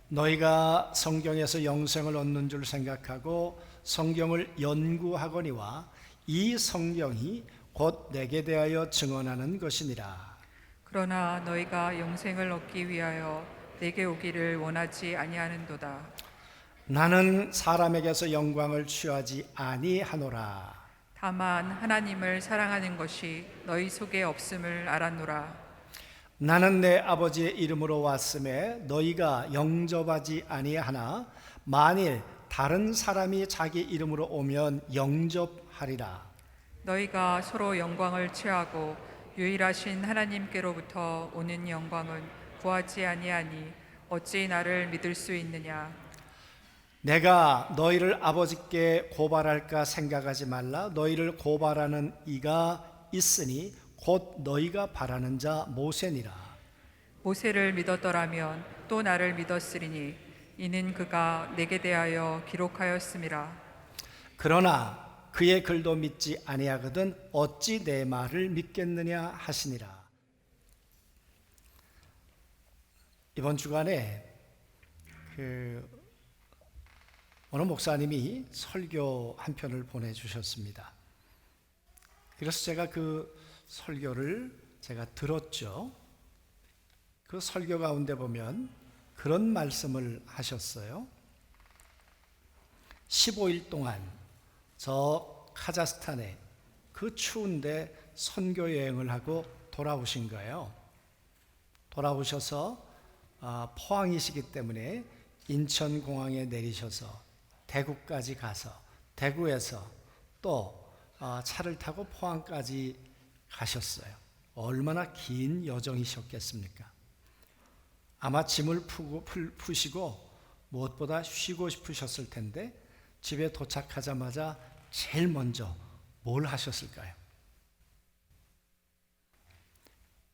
너희가 성경에서 영생을 얻는 줄 생각하고 성경을 연구하거니와 이 성경이 곧 내게 대하여 증언하는 것이니라. 그러나 너희가 영생을 얻기 위하여 내게 오기를 원하지 아니하는도다. 나는 사람에게서 영광을 취하지 아니하노라. 다만 하나님을 사랑하는 것이 너희 속에 없음을 알았노라. 나는 내 아버지의 이름으로 왔음에 너희가 영접하지 아니하나 만일 다른 사람이 자기 이름으로 오면 영접하리라. 너희가 서로 영광을 취하고 유일하신 하나님께로부터 오는 영광은 구하지 아니하니 어찌 나를 믿을 수 있느냐. 내가 너희를 아버지께 고발할까 생각하지 말라. 너희를 고발하는 이가 있으니 곧 너희가 바라는 자 모세니라. 모세를 믿었더라면 또 나를 믿었으리니 이는 그가 내게 대하여 기록하였음이라. 그러나 그의 글도 믿지 아니하거든 어찌 내 말을 믿겠느냐 하시니라. 이번 주간에 어느 목사님이 설교 한 편을 보내주셨습니다. 그래서 제가 그 설교를 들었죠. 그 설교 가운데 보면 그런 말씀을 하셨어요. 15일 동안 저 카자흐스탄에 그 추운데 선교 여행을 하고 돌아오신 거예요. 돌아오셔서 포항이시기 때문에 인천공항에 내리셔서 대구까지 가서 대구에서 또 차를 타고 포항까지 가셨어요. 얼마나 긴 여정이셨겠습니까? 아마 짐을 푸시고 무엇보다 쉬고 싶으셨을 텐데 집에 도착하자마자 제일 먼저 뭘 하셨을까요?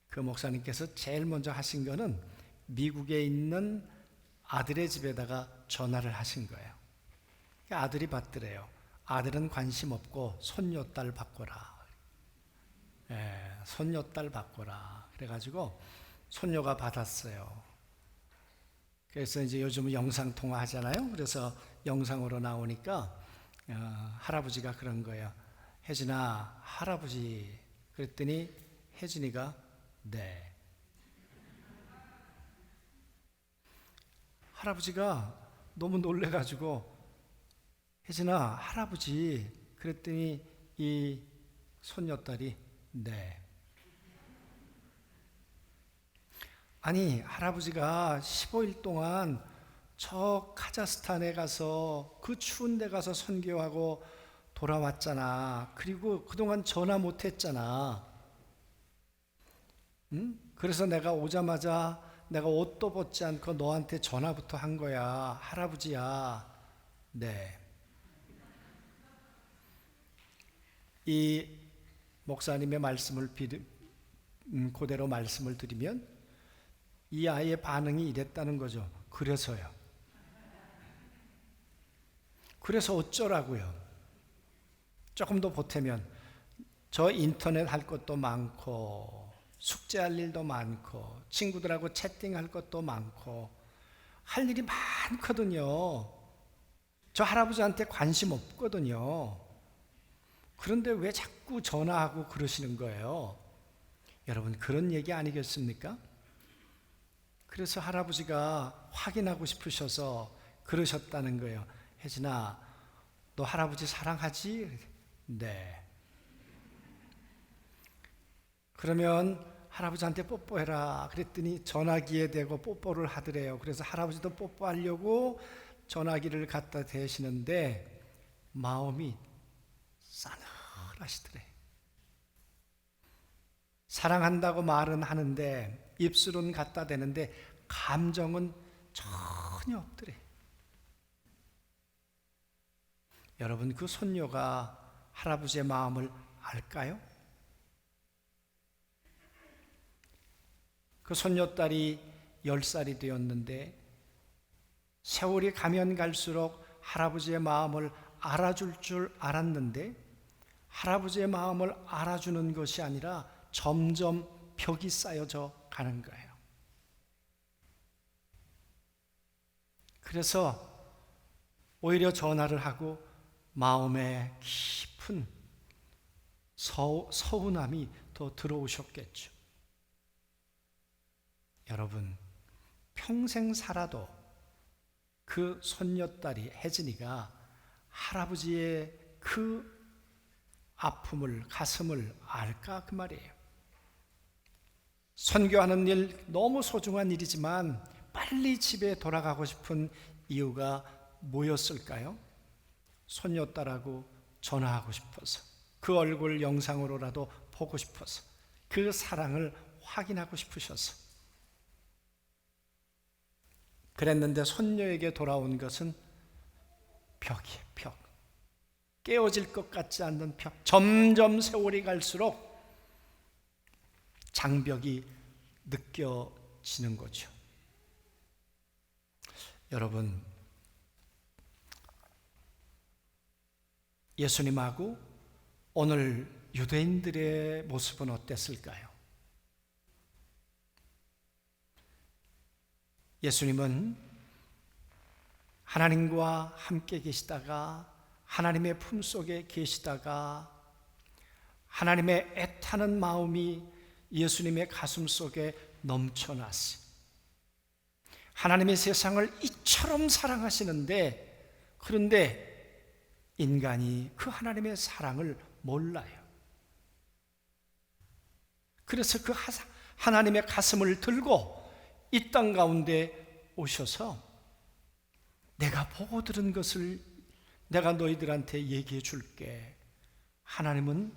그 목사님께서 제일 먼저 하신 거는 미국에 있는 아들의 집에다가 전화를 하신 거예요. 아들이 받더래요. 아들은 관심 없고 손녀딸 바꿔라. 손녀딸 바꿔라. 그래가지고 손녀가 받았어요. 그래서 이제 요즘은 영상 통화 하잖아요. 그래서 영상으로 나오니까 할아버지가 그런 거예요. 혜진아, 할아버지. 그랬더니 혜진이가 네. 할아버지가 너무 놀래가지고 혜진아, 할아버지. 그랬더니 이 손녀딸이 네. 아니, 할아버지가 15일 동안 저 카자흐스탄에 가서 그 추운 데 가서 선교하고 돌아왔잖아. 그리고 그동안 전화 못 했잖아. 응? 그래서 내가 오자마자 내가 옷도 벗지 않고 너한테 전화부터 한 거야. 할아버지야. 네. 이 목사님의 말씀을 그대로 말씀을 드리면 이 아이의 반응이 이랬다는 거죠. 그래서요. 그래서 어쩌라고요. 조금 더 보태면 저 인터넷 할 것도 많고 숙제할 일도 많고 친구들하고 채팅할 것도 많고 할 일이 많거든요. 저 할아버지한테 관심 없거든요. 그런데 왜 자꾸 전화하고 그러시는 거예요? 여러분, 그런 얘기 아니겠습니까? 그래서 할아버지가 확인하고 싶으셔서 그러셨다는 거예요. 혜진아, 너 할아버지 사랑하지? 네. 그러면 할아버지한테 뽀뽀해라. 그랬더니 전화기에 대고 뽀뽀를 하더래요. 그래서 할아버지도 뽀뽀하려고 전화기를 갖다 대시는데 마음이 싸늘하시더래. 사랑한다고 말은 하는데 입술은 갖다 대는데 감정은 전혀 없더래. 여러분, 그 손녀가 할아버지의 마음을 알까요? 그 손녀딸이 10살이 되었는데 세월이 가면 갈수록 할아버지의 마음을 알아줄 줄 알았는데 할아버지의 마음을 알아주는 것이 아니라 점점 벽이 쌓여져 가는 거예요. 그래서 오히려 전화를 하고 마음에 깊은 서운함이 더 들어오셨겠죠. 여러분, 평생 살아도 그 손녀딸이 혜진이가 할아버지의 그 아픔을, 가슴을 알까 그 말이에요. 선교하는 일 너무 소중한 일이지만 빨리 집에 돌아가고 싶은 이유가 뭐였을까요? 손녀딸하고 전화하고 싶어서, 그 얼굴 영상으로라도 보고 싶어서, 그 사랑을 확인하고 싶으셔서. 그랬는데 손녀에게 돌아온 것은 벽이에요, 벽. 깨어질 것 같지 않는 벽. 점점 세월이 갈수록 장벽이 느껴지는 거죠. 여러분, 예수님하고 오늘 유대인들의 모습은 어땠을까요? 예수님은 하나님과 함께 계시다가, 하나님의 품속에 계시다가, 하나님의 애타는 마음이 예수님의 가슴 속에 넘쳐났어요. 하나님의 세상을 이처럼 사랑하시는데, 그런데 인간이 그 하나님의 사랑을 몰라요. 그래서 그 하나님의 가슴을 들고 이 땅 가운데 오셔서 내가 보고 들은 것을 내가 너희들한테 얘기해 줄게. 하나님은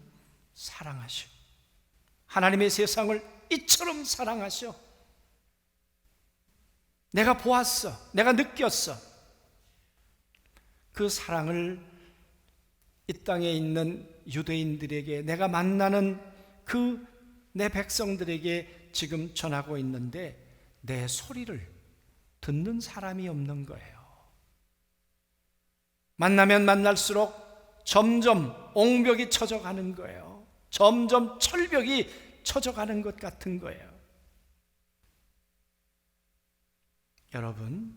사랑하셔. 하나님의 세상을 이처럼 사랑하셔. 내가 보았어. 내가 느꼈어. 그 사랑을 이 땅에 있는 유대인들에게, 내가 만나는 그 내 백성들에게 지금 전하고 있는데 내 소리를 듣는 사람이 없는 거예요. 만나면 만날수록 점점 옹벽이 쳐져가는 거예요. 점점 철벽이 쳐져가는 것 같은 거예요. 여러분,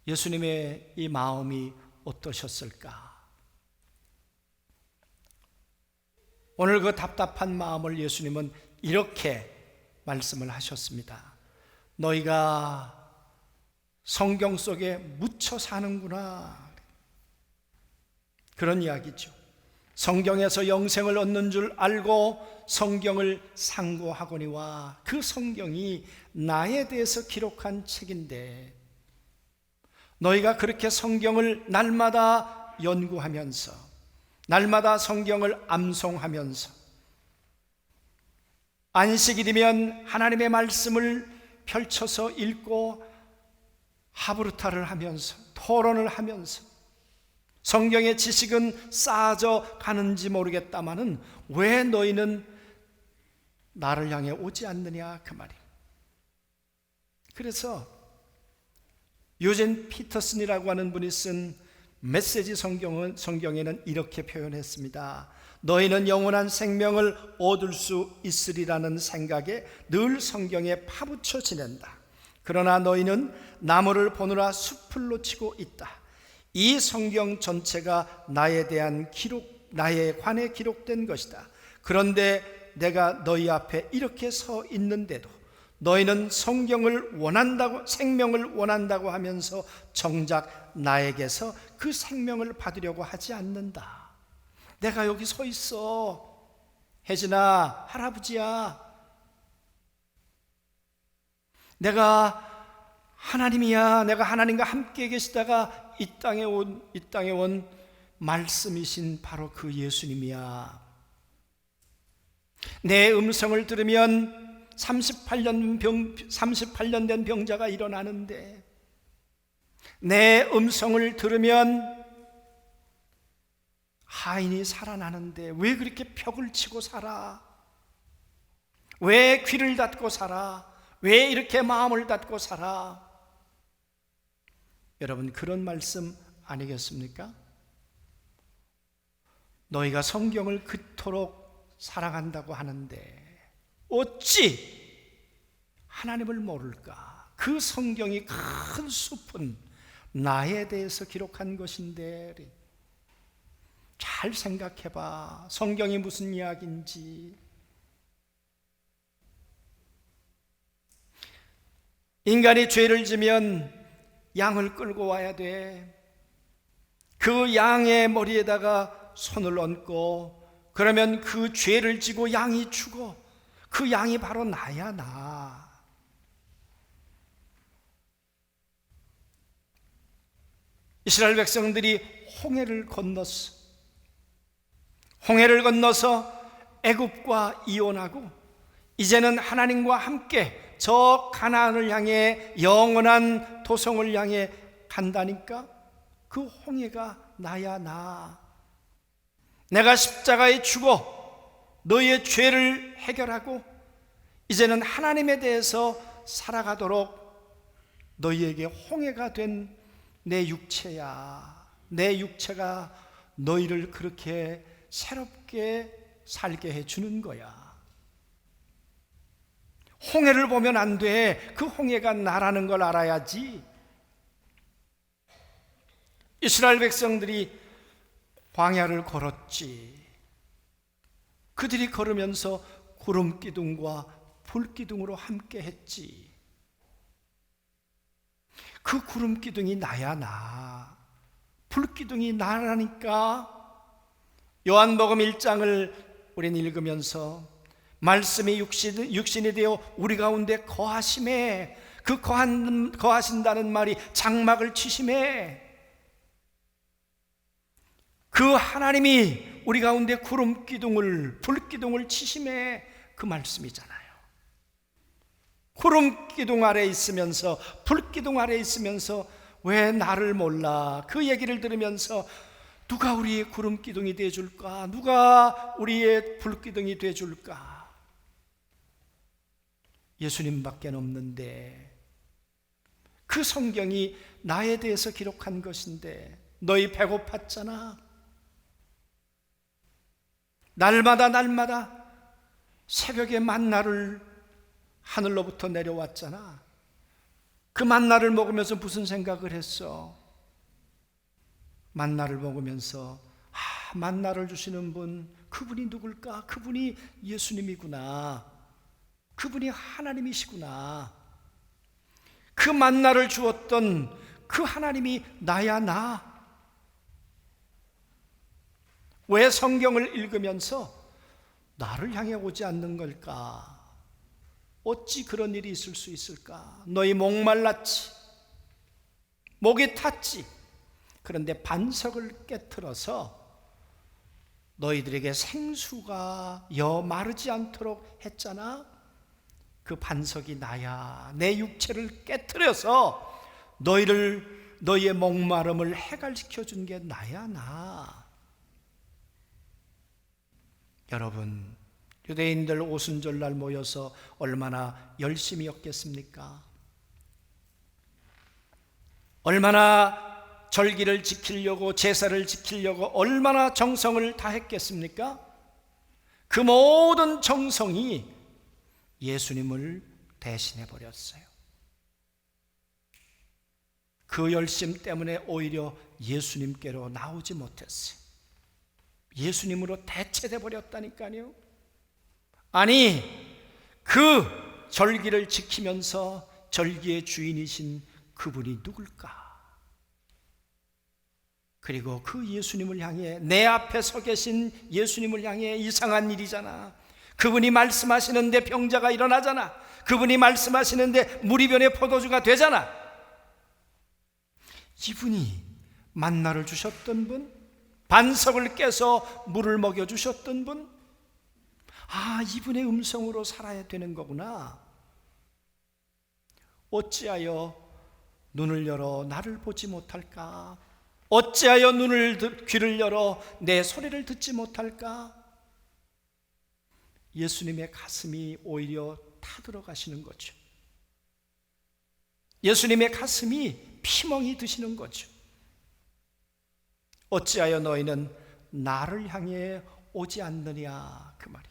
예수님의 이 마음이 어떠셨을까? 오늘 그 답답한 마음을 예수님은 이렇게 말씀을 하셨습니다. 너희가 성경 속에 묻혀 사는구나. 그런 이야기죠. 성경에서 영생을 얻는 줄 알고 성경을 상고하거니와, 그 성경이 나에 대해서 기록한 책인데, 너희가 그렇게 성경을 날마다 연구하면서, 날마다 성경을 암송하면서, 안식일이면 하나님의 말씀을 펼쳐서 읽고 하브루타를 하면서, 토론을 하면서, 성경의 지식은 쌓아져 가는지 모르겠다마는 왜 너희는 나를 향해 오지 않느냐 그 말이에요. 그래서 유진 피터슨이라고 하는 분이 쓴 메시지 성경에는 이렇게 표현했습니다. 너희는 영원한 생명을 얻을 수 있으리라는 생각에 늘 성경에 파묻혀 지낸다. 그러나 너희는 나무를 보느라 숲을 놓치고 있다. 이 성경 전체가 나에 대한 기록, 나에 관해 기록된 것이다. 그런데 내가 너희 앞에 이렇게 서 있는데도 너희는 성경을 원한다고, 생명을 원한다고 하면서 정작 나에게서 그 생명을 받으려고 하지 않는다. 내가 여기 서 있어. 혜진아, 할아버지야. 내가 하나님이야. 내가 하나님과 함께 계시다가 이 땅에 온 말씀이신 바로 그 예수님이야. 내 음성을 들으면 38년 된 병자가 일어나는데, 내 음성을 들으면 하인이 살아나는데 왜 그렇게 벽을 치고 살아? 왜 귀를 닫고 살아? 왜 이렇게 마음을 닫고 살아? 여러분, 그런 말씀 아니겠습니까? 너희가 성경을 그토록 사랑한다고 하는데 어찌 하나님을 모를까? 그 성경이 큰 숲은 나에 대해서 기록한 것인데, 잘 생각해봐. 성경이 무슨 이야기인지. 인간이 죄를 지면 양을 끌고 와야 돼. 그 양의 머리에다가 손을 얹고, 그러면 그 죄를 지고 양이 죽어. 그 양이 바로 나야, 나. 이스라엘 백성들이 홍해를 건넜어. 홍해를 건너서 애굽과 이혼하고 이제는 하나님과 함께 저 가나안을 향해, 영원한 도성을 향해 간다니까. 그 홍해가 나야, 나. 내가 십자가에 죽어 너희의 죄를 해결하고 이제는 하나님에 대해서 살아가도록 너희에게 홍해가 된 내 육체야. 내 육체가 너희를 그렇게 새롭게 살게 해주는 거야. 홍해를 보면 안 돼. 그 홍해가 나라는 걸 알아야지. 이스라엘 백성들이 광야를 걸었지. 그들이 걸으면서 구름 기둥과 불 기둥으로 함께 했지. 그 구름 기둥이 나야, 나. 불 기둥이 나라니까. 요한복음 1장을 우린 읽으면서 말씀이 육신이 되어 우리 가운데 거하심에, 그 거하신다는 말이 장막을 치심에, 그 하나님이 우리 가운데 구름 기둥을, 불 기둥을 치심에, 그 말씀이잖아요. 구름 기둥 아래 있으면서, 불 기둥 아래 있으면서 왜 나를 몰라? 그 얘기를 들으면서 누가 우리의 구름 기둥이 되어줄까? 누가 우리의 불 기둥이 되어줄까? 예수님밖에 없는데, 그 성경이 나에 대해서 기록한 것인데, 너희 배고팠잖아. 날마다 새벽에 만나를 하늘로부터 내려왔잖아. 그 만나를 먹으면서 무슨 생각을 했어? 만나를 먹으면서 만나를 주시는 분, 그분이 누굴까? 그분이 예수님이구나. 그분이 하나님이시구나. 그 만나를 주었던 그 하나님이 나야, 나. 왜 성경을 읽으면서 나를 향해 오지 않는 걸까? 어찌 그런 일이 있을 수 있을까? 너희 목말랐지, 목이 탔지. 그런데 반석을 깨트려서 너희들에게 생수가 마르지 않도록 했잖아. 그 반석이 나야. 내 육체를 깨트려서 너희의 목마름을 해갈시켜 준 게 나야, 나. 여러분, 유대인들 오순절날 모여서 얼마나 열심히 였겠습니까? 얼마나 절기를 지키려고, 제사를 지키려고 얼마나 정성을 다했겠습니까? 그 모든 정성이 예수님을 대신해 버렸어요. 그 열심 때문에 오히려 예수님께로 나오지 못했어요. 예수님으로 대체돼 버렸다니까요. 아니, 그 절기를 지키면서 절기의 주인이신 그분이 누굴까? 그리고 그 예수님을 향해, 내 앞에 서 계신 예수님을 향해 이상한 일이잖아. 그분이 말씀하시는데 병자가 일어나잖아. 그분이 말씀하시는데 물이 변해 포도주가 되잖아. 이분이 만나를 주셨던 분, 반석을 깨서 물을 먹여주셨던 분, 이분의 음성으로 살아야 되는 거구나. 어찌하여 눈을 열어 나를 보지 못할까? 어찌하여 귀를 열어 내 소리를 듣지 못할까? 예수님의 가슴이 오히려 타들어가시는 거죠. 예수님의 가슴이 피멍이 드시는 거죠. 어찌하여 너희는 나를 향해 오지 않느냐, 그 말이.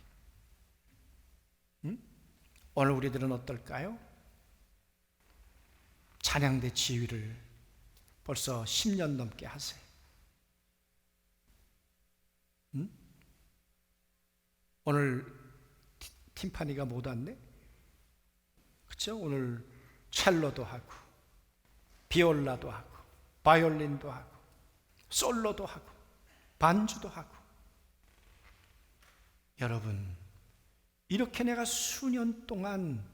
오늘 우리들은 어떨까요? 찬양대 지휘를 벌써 10년 넘게 하세요. 응? 오늘 팀파니가 못 왔네? 그렇죠? 오늘 첼로도 하고 비올라도 하고 바이올린도 하고 솔로도 하고 반주도 하고. 여러분, 이렇게 내가 수년 동안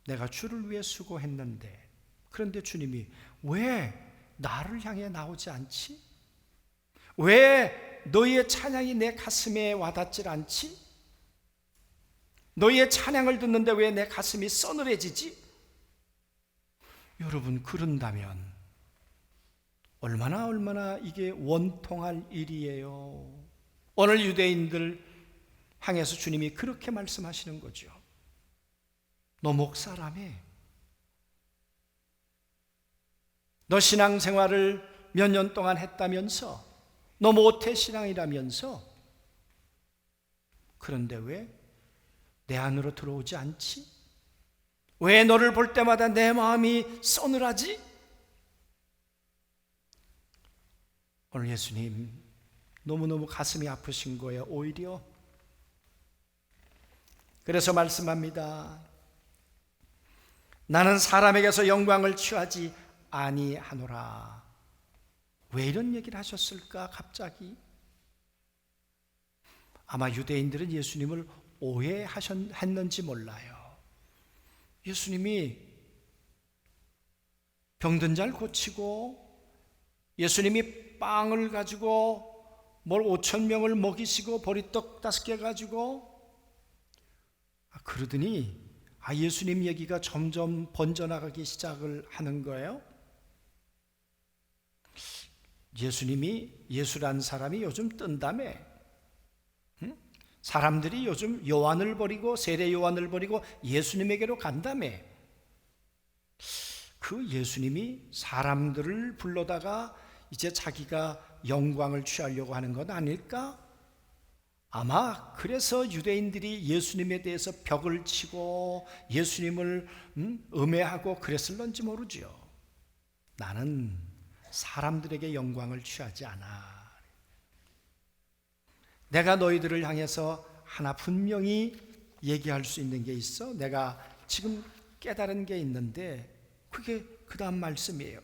내가 주를 위해 수고했는데, 그런데 주님이 왜 나를 향해 나오지 않지? 왜 너희의 찬양이 내 가슴에 와닿질 않지? 너희의 찬양을 듣는데 왜 내 가슴이 서늘해지지? 여러분, 그런다면 얼마나 이게 원통할 일이에요. 오늘 유대인들 향해서 주님이 그렇게 말씀하시는 거죠. 너 목사라며? 너 신앙생활을 몇 년 동안 했다면서? 너 모태신앙이라면서? 그런데 왜 내 안으로 들어오지 않지? 왜 너를 볼 때마다 내 마음이 서늘하지? 오늘 예수님 너무너무 가슴이 아프신 거예요, 오히려. 그래서 말씀합니다. 나는 사람에게서 영광을 취하지 아니하노라. 왜 이런 얘기를 하셨을까 갑자기? 아마 유대인들은 예수님을 오해했는지 몰라요. 예수님이 병든 자를 고치고, 예수님이 빵을 가지고 5,000명을 먹이시고 보리떡 5개 가지고, 그러더니 예수님 얘기가 점점 번져나가기 시작을 하는 거예요. 예수님이, 예수란 사람이 요즘 뜬다며. 사람들이 요즘 요한을 버리고, 세례 요한을 버리고 예수님에게로 간다며. 그 예수님이 사람들을 불러다가 이제 자기가 영광을 취하려고 하는 것 아닐까? 아마 그래서 유대인들이 예수님에 대해서 벽을 치고 예수님을 음해하고 그랬을런지 모르죠. 나는 사람들에게 영광을 취하지 않아. 내가 너희들을 향해서 하나 분명히 얘기할 수 있는 게 있어. 내가 지금 깨달은 게 있는데, 그게 그 다음 말씀이에요.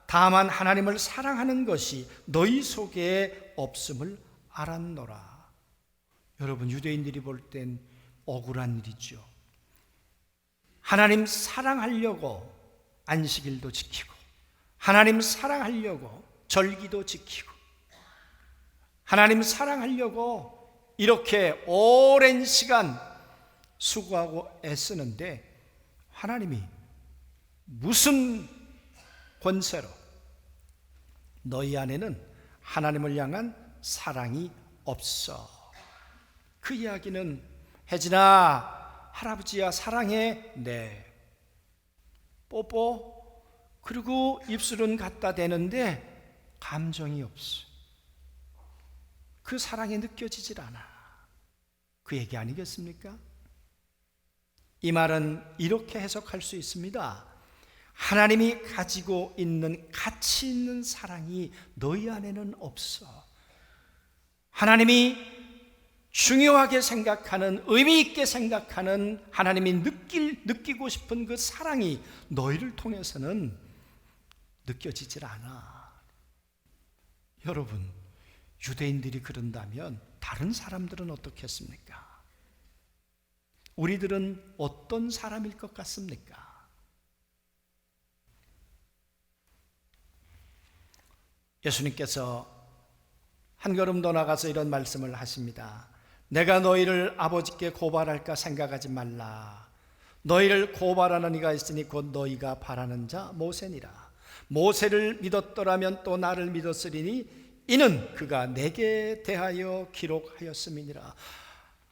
다만 하나님을 사랑하는 것이 너희 속에 없음을 알았노라. 여러분, 유대인들이 볼 땐 억울한 일이죠. 하나님 사랑하려고 안식일도 지키고, 하나님 사랑하려고 절기도 지키고, 하나님 사랑하려고 이렇게 오랜 시간 수고하고 애쓰는데, 하나님이 무슨 권세로 너희 안에는 하나님을 향한 사랑이 없어. 그 이야기는 혜진아, 할아버지야 사랑해. 네. 뽀뽀. 그리고 입술은 갖다 대는데 감정이 없어. 그 사랑이 느껴지질 않아. 그 얘기 아니겠습니까? 이 말은 이렇게 해석할 수 있습니다. 하나님이 가지고 있는 가치 있는 사랑이 너희 안에는 없어. 하나님이 중요하게 생각하는, 의미 있게 생각하는, 하나님이 느끼고 싶은 그 사랑이 너희를 통해서는 느껴지질 않아. 여러분, 유대인들이 그런다면 다른 사람들은 어떻겠습니까? 우리들은 어떤 사람일 것 같습니까? 예수님께서 한 걸음 더 나가서 이런 말씀을 하십니다. 내가 너희를 아버지께 고발할까 생각하지 말라. 너희를 고발하는 이가 있으니 곧 너희가 바라는 자 모세니라. 모세를 믿었더라면 또 나를 믿었으리니 이는 그가 내게 대하여 기록하였음이니라.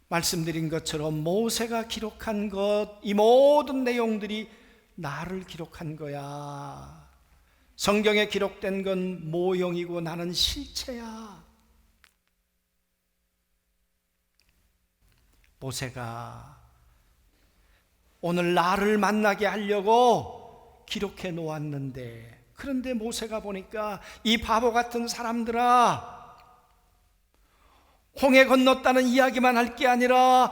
말씀드린 것처럼 모세가 기록한 것, 이 모든 내용들이 나를 기록한 거야. 성경에 기록된 건 모형이고 나는 실체야. 모세가 오늘 나를 만나게 하려고 기록해 놓았는데, 그런데 모세가 보니까 이 바보 같은 사람들아, 홍해 건넜다는 이야기만 할 게 아니라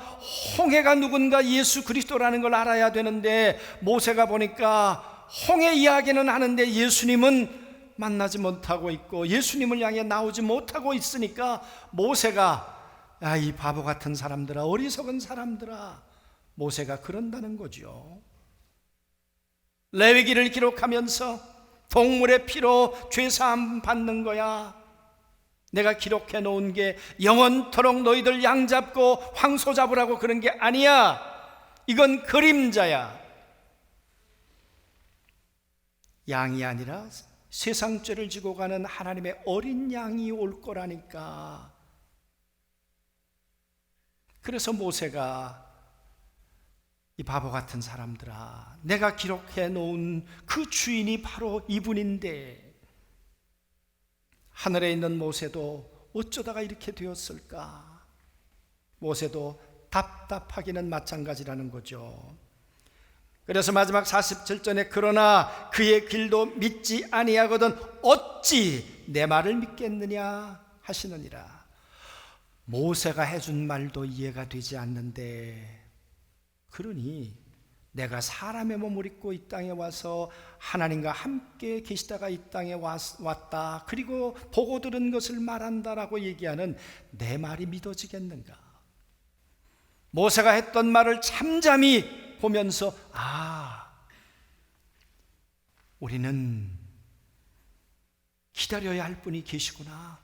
홍해가 누군가 예수 그리스도라는 걸 알아야 되는데, 모세가 보니까 홍해 이야기는 하는데 예수님은 만나지 못하고 있고 예수님을 향해 나오지 못하고 있으니까 모세가 이 바보 같은 사람들아, 어리석은 사람들아, 모세가 그런다는 거죠. 레위기를 기록하면서 동물의 피로 죄사함 받는 거야. 내가 기록해 놓은 게 영원토록 너희들 양 잡고 황소 잡으라고 그런 게 아니야. 이건 그림자야. 양이 아니라 세상 죄를 지고 가는 하나님의 어린 양이 올 거라니까. 그래서 모세가 이 바보 같은 사람들아, 내가 기록해 놓은 그 주인이 바로 이분인데, 하늘에 있는 모세도 어쩌다가 이렇게 되었을까? 모세도 답답하기는 마찬가지라는 거죠. 그래서 마지막 47절에 그러나 그의 길도 믿지 아니하거든 어찌 내 말을 믿겠느냐 하시느니라. 모세가 해준 말도 이해가 되지 않는데, 그러니 내가 사람의 몸을 입고 이 땅에 와서 하나님과 함께 계시다가 이 땅에 왔다, 그리고 보고 들은 것을 말한다라고 얘기하는 내 말이 믿어지겠는가? 모세가 했던 말을 잠잠히 보면서 우리는 기다려야 할 분이 계시구나,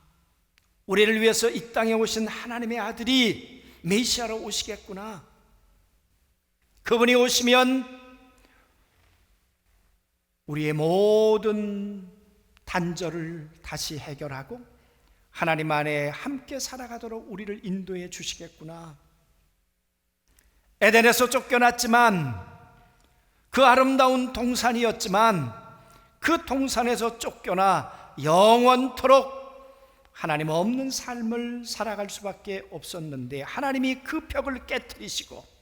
우리를 위해서 이 땅에 오신 하나님의 아들이 메시아로 오시겠구나, 그분이 오시면 우리의 모든 단절을 다시 해결하고 하나님 안에 함께 살아가도록 우리를 인도해 주시겠구나. 에덴에서 쫓겨났지만, 그 아름다운 동산이었지만 그 동산에서 쫓겨나 영원토록 하나님 없는 삶을 살아갈 수밖에 없었는데, 하나님이 그 벽을 깨트리시고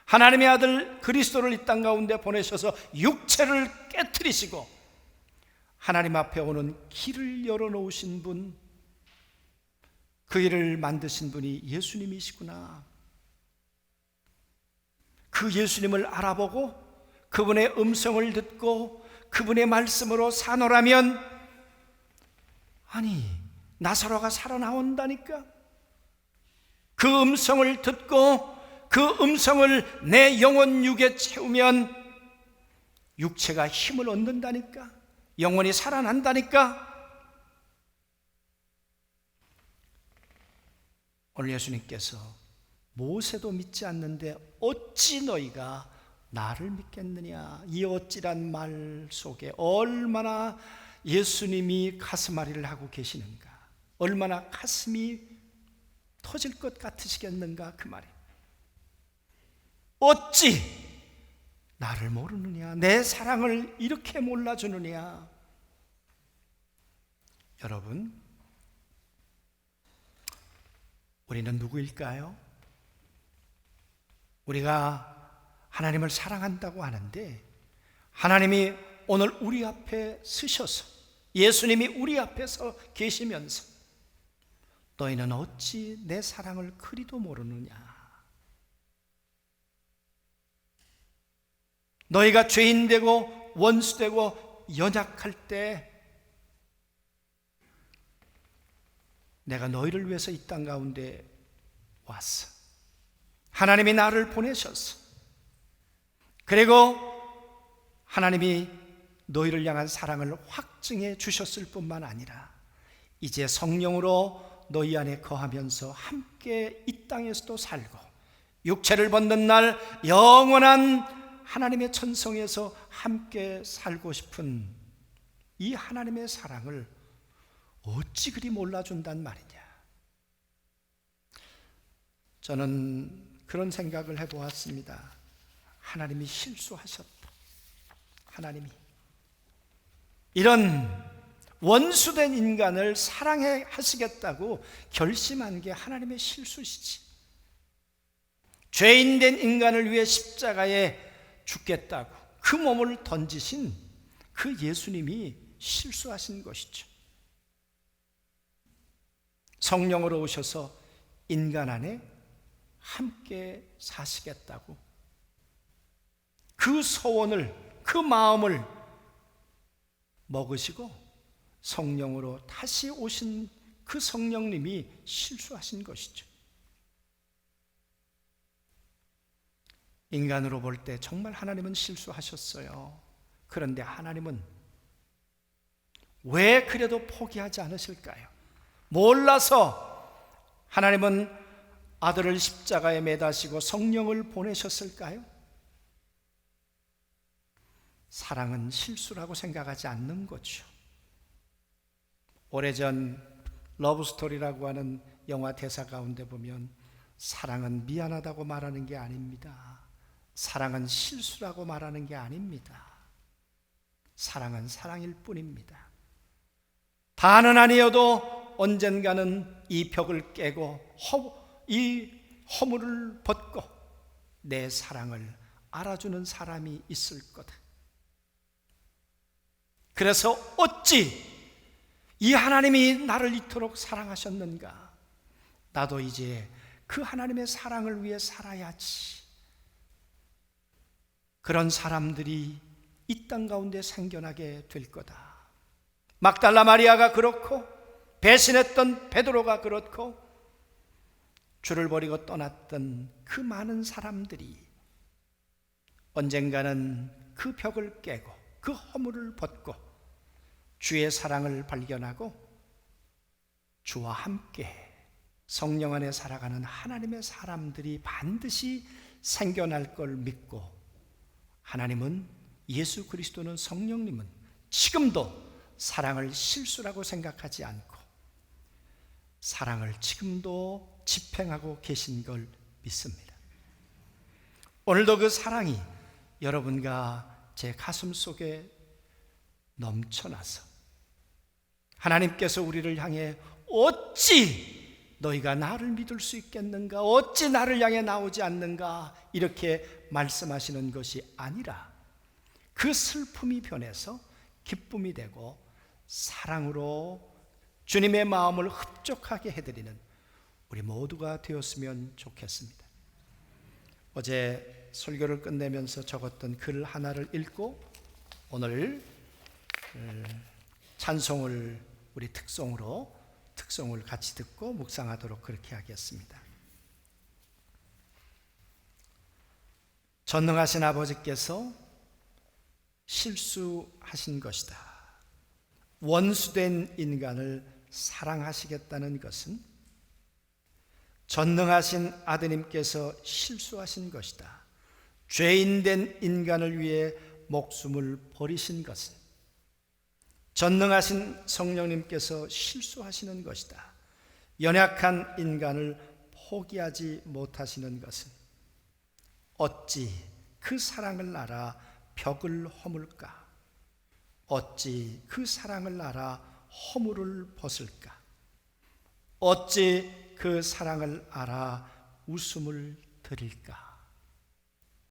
하나님의 아들 그리스도를 이 땅 가운데 보내셔서 육체를 깨트리시고 하나님 앞에 오는 길을 열어놓으신 분, 그 일을 만드신 분이 예수님이시구나. 그 예수님을 알아보고 그분의 음성을 듣고 그분의 말씀으로 사노라면, 나사로가 살아나온다니까. 그 음성을 듣고 그 음성을 내 영혼 육에 채우면 육체가 힘을 얻는다니까. 영혼이 살아난다니까. 오늘 예수님께서 모세도 믿지 않는데 어찌 너희가 나를 믿겠느냐, 이 어찌란 말 속에 얼마나 예수님이 가슴앓이를 하고 계시는가, 얼마나 가슴이 터질 것 같으시겠는가, 그 말이. 어찌 나를 모르느냐, 내 사랑을 이렇게 몰라주느냐. 여러분, 우리는 누구일까요? 우리가 하나님을 사랑한다고 하는데, 하나님이 오늘 우리 앞에 서셔서, 예수님이 우리 앞에서 계시면서 너희는 어찌 내 사랑을 그리도 모르느냐. 너희가 죄인 되고 원수 되고 연약할 때 내가 너희를 위해서 이 땅 가운데 왔어. 하나님이 나를 보내셨어. 그리고 하나님이 너희를 향한 사랑을 확증해 주셨을 뿐만 아니라 이제 성령으로 너희 안에 거하면서 함께 이 땅에서도 살고 육체를 벗는 날 영원한 하나님의 천성에서 함께 살고 싶은 이 하나님의 사랑을 어찌 그리 몰라준단 말이냐. 저는 그런 생각을 해보았습니다. 하나님이 실수하셨다. 하나님이 이런 원수된 인간을 사랑해 하시겠다고 결심한 게 하나님의 실수시지. 죄인된 인간을 위해 십자가에 죽겠다고 그 몸을 던지신 그 예수님이 실수하신 것이죠. 성령으로 오셔서 인간 안에 함께 사시겠다고 그 소원을, 그 마음을 먹으시고 성령으로 다시 오신 그 성령님이 실수하신 것이죠. 인간으로 볼 때 정말 하나님은 실수하셨어요. 그런데 하나님은 왜 그래도 포기하지 않으실까요? 몰라서 하나님은 아들을 십자가에 매다시고 성령을 보내셨을까요? 사랑은 실수라고 생각하지 않는 거죠. 오래전 러브스토리라고 하는 영화 대사 가운데 보면 사랑은 미안하다고 말하는 게 아닙니다. 사랑은 실수라고 말하는 게 아닙니다. 사랑은 사랑일 뿐입니다. 다는 아니어도 언젠가는 이 벽을 깨고 이 허물을 벗고 내 사랑을 알아주는 사람이 있을 거다. 그래서 어찌 이 하나님이 나를 이토록 사랑하셨는가? 나도 이제 그 하나님의 사랑을 위해 살아야지. 그런 사람들이 이 땅 가운데 생겨나게 될 거다. 막달라 마리아가 그렇고 배신했던 베드로가 그렇고 주를 버리고 떠났던 그 많은 사람들이 언젠가는 그 벽을 깨고 그 허물을 벗고 주의 사랑을 발견하고 주와 함께 성령 안에 살아가는 하나님의 사람들이 반드시 생겨날 걸 믿고, 하나님은, 예수 그리스도는, 성령님은 지금도 사랑을 실수라고 생각하지 않고 사랑을 지금도 집행하고 계신 걸 믿습니다. 오늘도 그 사랑이 여러분과 제 가슴 속에 넘쳐나서 하나님께서 우리를 향해 어찌 너희가 나를 믿을 수 있겠는가? 어찌 나를 향해 나오지 않는가? 이렇게 말씀하시는 것이 아니라 그 슬픔이 변해서 기쁨이 되고 사랑으로 주님의 마음을 흡족하게 해드리는 우리 모두가 되었으면 좋겠습니다. 어제 설교를 끝내면서 적었던 글 하나를 읽고 오늘 찬송을 우리 특송을 같이 듣고 묵상하도록 그렇게 하겠습니다. 전능하신 아버지께서 실수하신 것이다. 원수된 인간을 사랑하시겠다는 것은 전능하신 아드님께서 실수하신 것이다. 죄인된 인간을 위해 목숨을 버리신 것은 전능하신 성령님께서 실수하시는 것이다. 연약한 인간을 포기하지 못하시는 것은 어찌 그 사랑을 알아 벽을 허물까? 어찌 그 사랑을 알아 허물을 벗을까? 어찌 그 사랑을 알아 웃음을 드릴까?